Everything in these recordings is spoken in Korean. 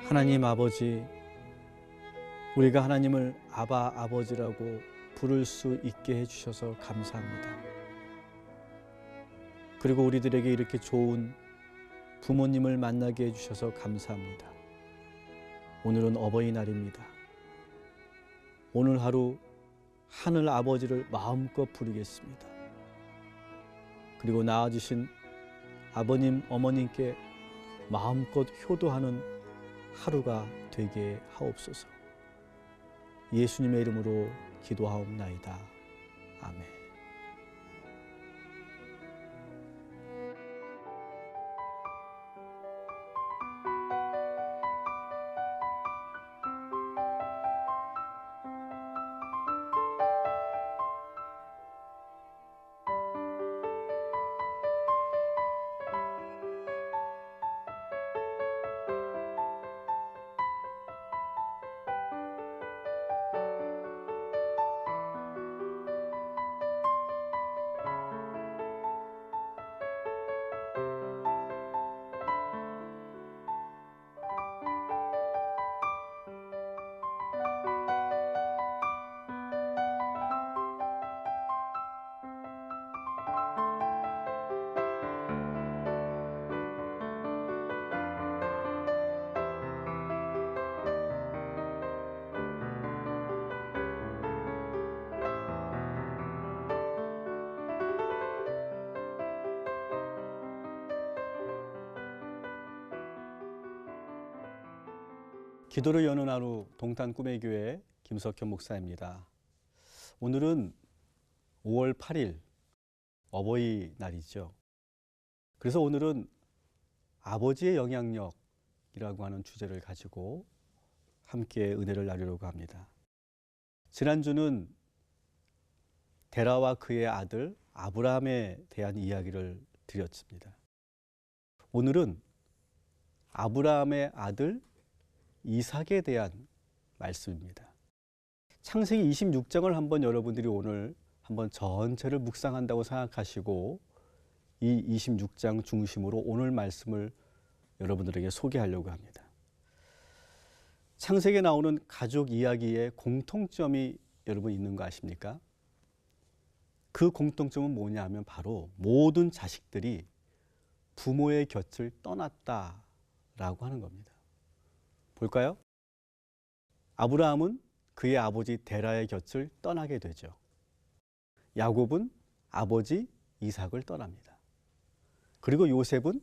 하나님 아버지, 우리가 하나님을 아바 아버지라고 부를 수 있게 해주셔서 감사합니다. 그리고 우리들에게 이렇게 좋은 부모님을 만나게 해주셔서 감사합니다. 오늘은 어버이날입니다. 오늘 하루 하늘 아버지를 마음껏 부르겠습니다. 그리고 낳아주신 아버님, 어머님께 마음껏 효도하는 하루가 되게 하옵소서. 예수님의 이름으로 기도하옵나이다. 아멘. 기도를 여는 하루 동탄 꿈의 교회 김석현 목사입니다. 오늘은 5월 8일 어버이날이죠. 그래서 오늘은 아버지의 영향력이라고 하는 주제를 가지고 함께 은혜를 나누려고 합니다. 지난주는 데라와 그의 아들 아브라함에 대한 이야기를 드렸습니다. 오늘은 아브라함의 아들 이삭에 대한 말씀입니다. 창세기 26장을 한번 여러분들이 오늘 한번 전체를 묵상한다고 생각하시고 이 26장 중심으로 오늘 말씀을 여러분들에게 소개하려고 합니다. 창세기에 나오는 가족 이야기의 공통점이 여러분 있는 거 아십니까? 그 공통점은 뭐냐면 바로 모든 자식들이 부모의 곁을 떠났다라고 하는 겁니다. 볼까요? 아브라함은 그의 아버지 데라의 곁을 떠나게 되죠. 야곱은 아버지 이삭을 떠납니다. 그리고 요셉은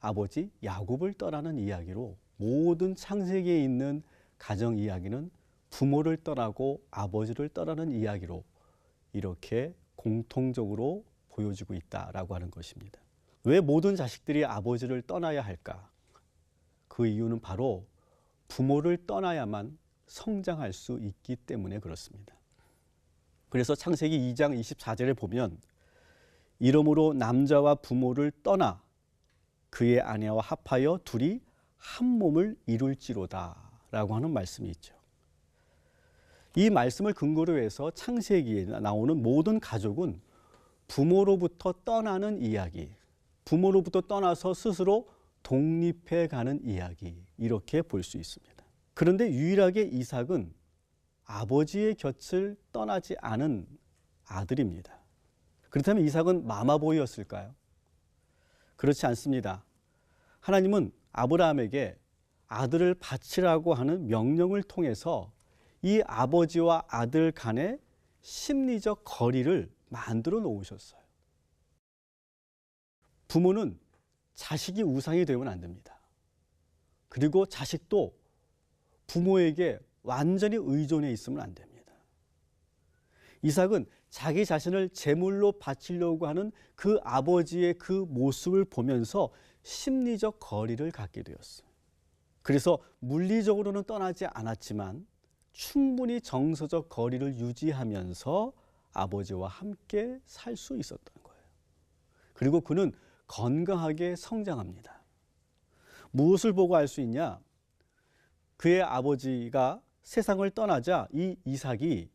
아버지 야곱을 떠나는 이야기로 모든 창세기에 있는 가정 이야기는 부모를 떠나고 아버지를 떠나는 이야기로 이렇게 공통적으로 보여지고 있다라고 하는 것입니다. 왜 모든 자식들이 아버지를 떠나야 할까? 그 이유는 바로 부모를 떠나야만 성장할 수 있기 때문에 그렇습니다. 그래서 창세기 2장 24절에 보면 이러므로 남자와 부모를 떠나 그의 아내와 합하여 둘이 한 몸을 이룰지로다 라고 하는 말씀이 있죠. 이 말씀을 근거로 해서 창세기에 나오는 모든 가족은 부모로부터 떠나는 이야기, 부모로부터 떠나서 스스로 독립해 가는 이야기, 이렇게 볼 수 있습니다. 그런데 유일하게 이삭은 아버지의 곁을 떠나지 않은 아들입니다. 그렇다면 이삭은 마마보이였을까요? 그렇지 않습니다. 하나님은 아브라함에게 아들을 바치라고 하는 명령을 통해서 이 아버지와 아들 간의 심리적 거리를 만들어 놓으셨어요. 부모는 자식이 우상이 되면 안 됩니다. 그리고 자식도 부모에게 완전히 의존해 있으면 안 됩니다. 이삭은 자기 자신을 제물로 바치려고 하는 그 아버지의 그 모습을 보면서 심리적 거리를 갖게 되었어요. 그래서 물리적으로는 떠나지 않았지만 충분히 정서적 거리를 유지하면서 아버지와 함께 살 수 있었던 거예요. 그리고 그는 건강하게 성장합니다. 무엇을 보고 알 수 있냐? 그의 아버지가 세상을 떠나자 이 이삭이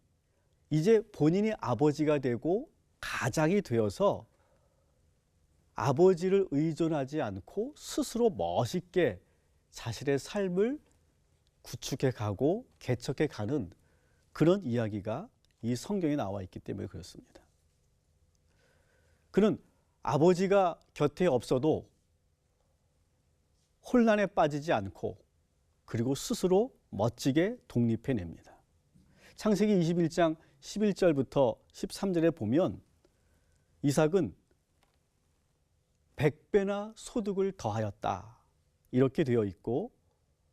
이제 본인이 아버지가 되고 가장이 되어서 아버지를 의존하지 않고 스스로 멋있게 자신의 삶을 구축해 가고 개척해 가는 그런 이야기가 이 성경에 나와 있기 때문에 그렇습니다. 그는 아버지가 곁에 없어도 혼란에 빠지지 않고 그리고 스스로 멋지게 독립해냅니다. 창세기 21장 11절부터 13절에 보면 이삭은 100배나 소득을 더하였다 이렇게 되어 있고,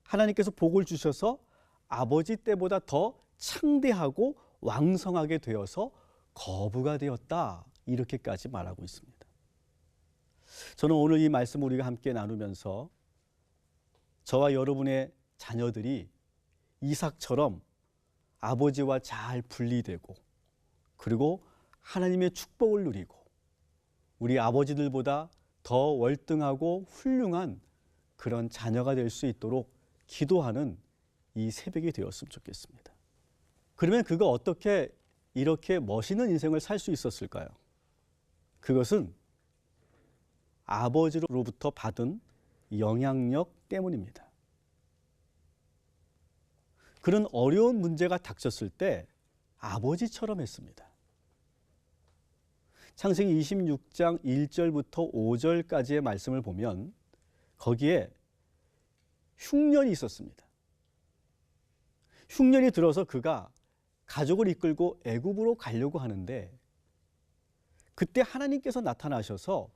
하나님께서 복을 주셔서 아버지 때보다 더 창대하고 왕성하게 되어서 거부가 되었다 이렇게까지 말하고 있습니다. 저는 오늘 이 말씀을 우리가 함께 나누면서 저와 여러분의 자녀들이 이삭처럼 아버지와 잘 분리되고 그리고 하나님의 축복을 누리고 우리 아버지들보다 더 월등하고 훌륭한 그런 자녀가 될 수 있도록 기도하는 이 새벽이 되었으면 좋겠습니다. 그러면 그가 어떻게 이렇게 멋있는 인생을 살 수 있었을까요? 그것은 아버지로부터 받은 영향력 때문입니다. 그런 어려운 문제가 닥쳤을 때 아버지처럼 했습니다. 창세기 26장 1절부터 5절까지의 말씀을 보면 거기에 흉년이 있었습니다. 흉년이 들어서 그가 가족을 이끌고 애굽으로 가려고 하는데 그때 하나님께서 나타나셔서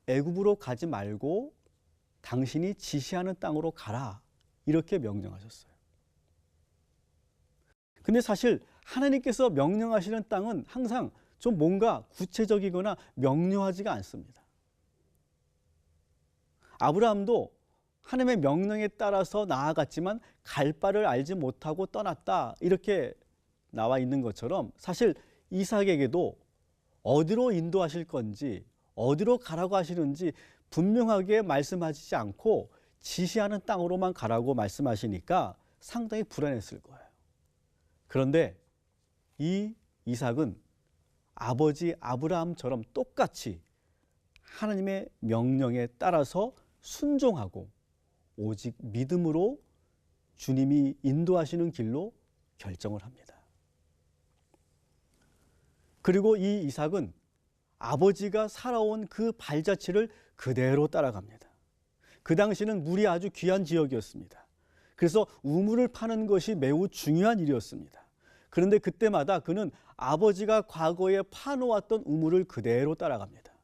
애굽으로 가지 말고 당신이 지시하는 땅으로 가라 이렇게 명령하셨어요. 근데 사실 하나님께서 명령하시는 땅은 항상 좀 뭔가 구체적이거나 명료하지가 않습니다. 아브라함도 하나님의 명령에 따라서 나아갔지만 갈 바를 알지 못하고 떠났다 이렇게 나와 있는 것처럼 사실 이삭에게도 어디로 인도하실 건지 어디로 가라고 하시는지 분명하게 말씀하시지 않고 지시하는 땅으로만 가라고 말씀하시니까 상당히 불안했을 거예요. 그런데 이 이삭은 아버지 아브라함처럼 똑같이 하나님의 명령에 따라서 순종하고 오직 믿음으로 주님이 인도하시는 길로 결정을 합니다. 그리고 이 이삭은 아버지가 살아온 그 발자취를 그대로 따라갑니다. 그 당시는 물이 아주 귀한 지역이었습니다. 그래서 우물을 파는 것이 매우 중요한 일이었습니다. 그런데 그때마다 그는 아버지가 과거에 파놓았던 우물을 그대로 따라갑니다.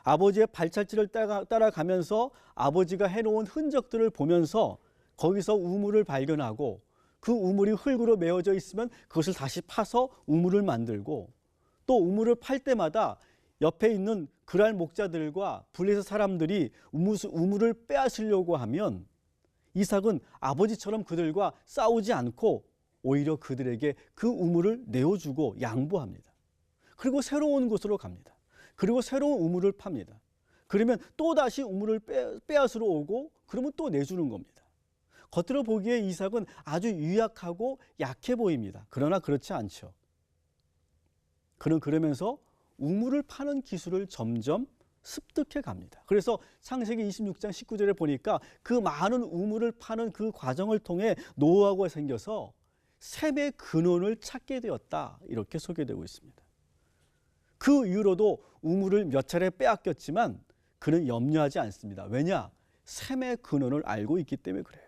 아버지의 발자취를 따라가면서 아버지가 해놓은 흔적들을 보면서 거기서 우물을 발견하고 그 우물이 흙으로 메어져 있으면 그것을 다시 파서 우물을 만들고 또 우물을 팔 때마다 옆에 있는 그랄 목자들과 블레셋 사람들이 우물을 빼앗으려고 하면 이삭은 아버지처럼 그들과 싸우지 않고 오히려 그들에게 그 우물을 내어주고 양보합니다. 그리고 새로운 곳으로 갑니다. 그리고 새로운 우물을 팝니다. 그러면 또다시 우물을 빼앗으러 오고 그러면 또 내주는 겁니다. 겉으로 보기에 이삭은 아주 유약하고 약해 보입니다. 그러나 그렇지 않죠. 그는 그러면서 우물을 파는 기술을 점점 습득해 갑니다. 그래서 창세기 26장 19절에 보니까 그 많은 우물을 파는 그 과정을 통해 노하우가 생겨서 셈의 근원을 찾게 되었다 이렇게 소개되고 있습니다. 그 이후로도 우물을 몇 차례 빼앗겼지만 그는 염려하지 않습니다. 왜냐? 셈의 근원을 알고 있기 때문에 그래요.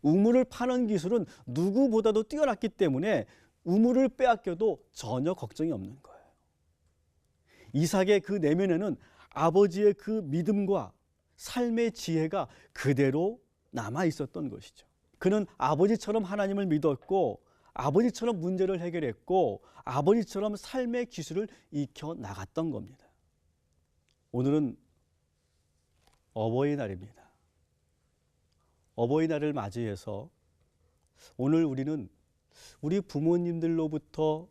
우물을 파는 기술은 누구보다도 뛰어났기 때문에 우물을 빼앗겨도 전혀 걱정이 없는 거예요. 이삭의 그 내면에는 아버지의 그 믿음과 삶의 지혜가 그대로 남아 있었던 것이죠. 그는 아버지처럼 하나님을 믿었고 아버지처럼 문제를 해결했고 아버지처럼 삶의 기술을 익혀 나갔던 겁니다. 오늘은 어버이날입니다. 어버이날을 맞이해서 오늘 우리는 우리 부모님들로부터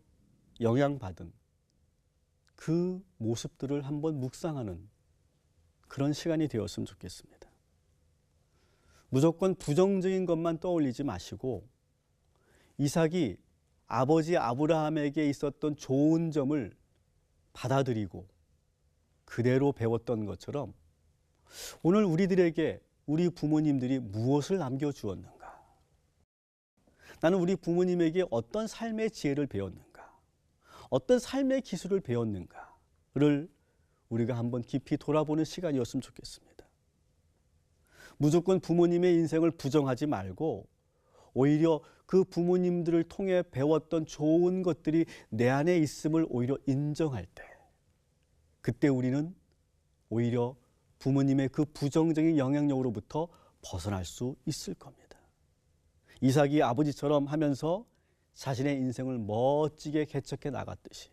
영향받은 그 모습들을 한번 묵상하는 그런 시간이 되었으면 좋겠습니다. 무조건 부정적인 것만 떠올리지 마시고 이삭이 아버지 아브라함에게 있었던 좋은 점을 받아들이고 그대로 배웠던 것처럼 오늘 우리들에게 우리 부모님들이 무엇을 남겨주었는가? 나는 우리 부모님에게 어떤 삶의 지혜를 배웠는가? 어떤 삶의 기술을 배웠는가를 우리가 한번 깊이 돌아보는 시간이었으면 좋겠습니다. 무조건 부모님의 인생을 부정하지 말고 오히려 그 부모님들을 통해 배웠던 좋은 것들이 내 안에 있음을 오히려 인정할 때, 그때 우리는 오히려 부모님의 그 부정적인 영향력으로부터 벗어날 수 있을 겁니다. 이삭이 아버지처럼 하면서 자신의 인생을 멋지게 개척해 나갔듯이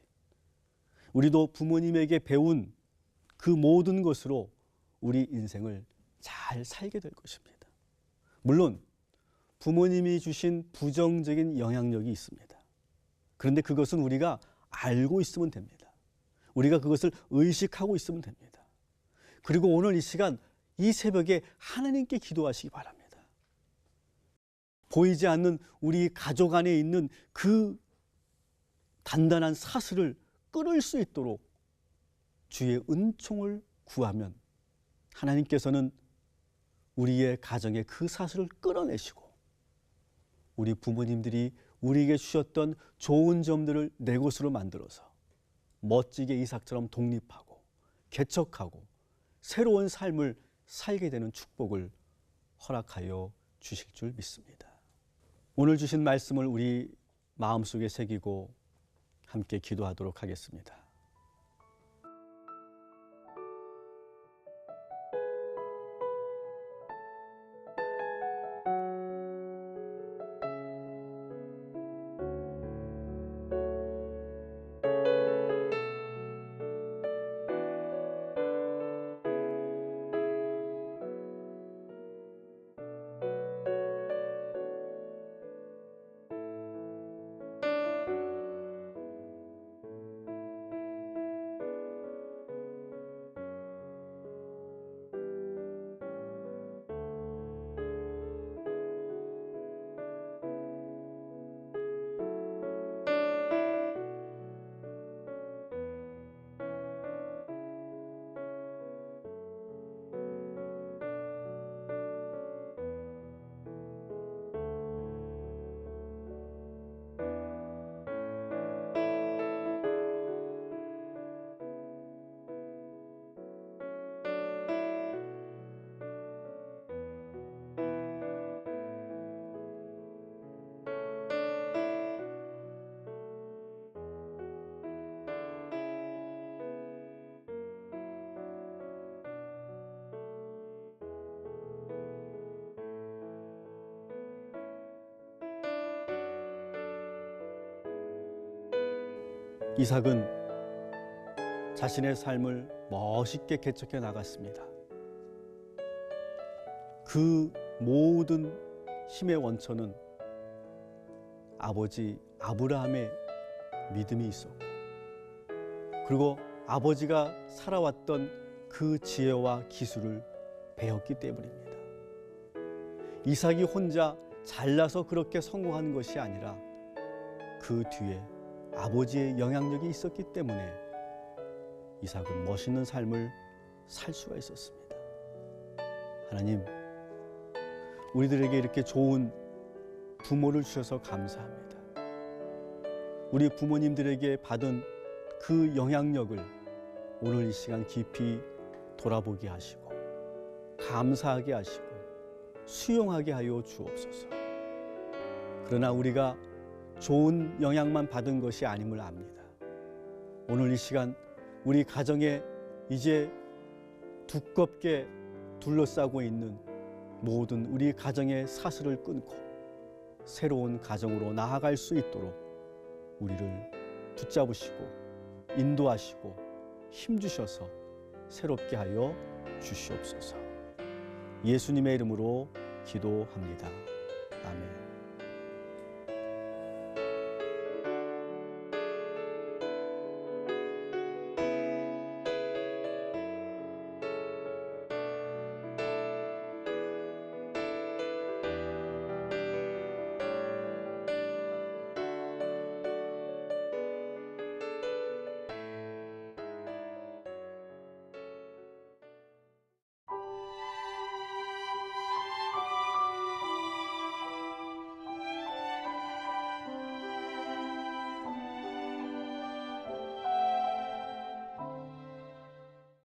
우리도 부모님에게 배운 그 모든 것으로 우리 인생을 잘 살게 될 것입니다. 물론 부모님이 주신 부정적인 영향력이 있습니다. 그런데 그것은 우리가 알고 있으면 됩니다. 우리가 그것을 의식하고 있으면 됩니다. 그리고 오늘 이 시간, 이 새벽에 하나님께 기도하시기 바랍니다. 보이지 않는 우리 가족 안에 있는 그 단단한 사슬을 끊을 수 있도록 주의 은총을 구하면 하나님께서는 우리의 가정의 그 사슬을 끊어내시고 우리 부모님들이 우리에게 주셨던 좋은 점들을 내 것으로 만들어서 멋지게 이삭처럼 독립하고 개척하고 새로운 삶을 살게 되는 축복을 허락하여 주실 줄 믿습니다. 오늘 주신 말씀을 우리 마음속에 새기고 함께 기도하도록 하겠습니다. 이삭은 자신의 삶을 멋있게 개척해 나갔습니다. 그 모든 힘의 원천은 아버지 아브라함의 믿음이 있었고, 그리고 아버지가 살아왔던 그 지혜와 기술을 배웠기 때문입니다. 이삭이 혼자 잘나서 그렇게 성공한 것이 아니라 그 뒤에 아버지의 영향력이 있었기 때문에 이삭은 멋있는 삶을 살 수가 있었습니다. 하나님, 우리들에게 이렇게 좋은 부모를 주셔서 감사합니다. 우리 부모님들에게 받은 그 영향력을 오늘 이 시간 깊이 돌아보게 하시고 감사하게 하시고 수용하게 하여 주옵소서. 그러나 우리가 좋은 영향만 받은 것이 아님을 압니다. 오늘 이 시간 우리 가정에 이제 두껍게 둘러싸고 있는 모든 우리 가정의 사슬을 끊고 새로운 가정으로 나아갈 수 있도록 우리를 붙잡으시고 인도하시고 힘주셔서 새롭게 하여 주시옵소서. 예수님의 이름으로 기도합니다. 아멘.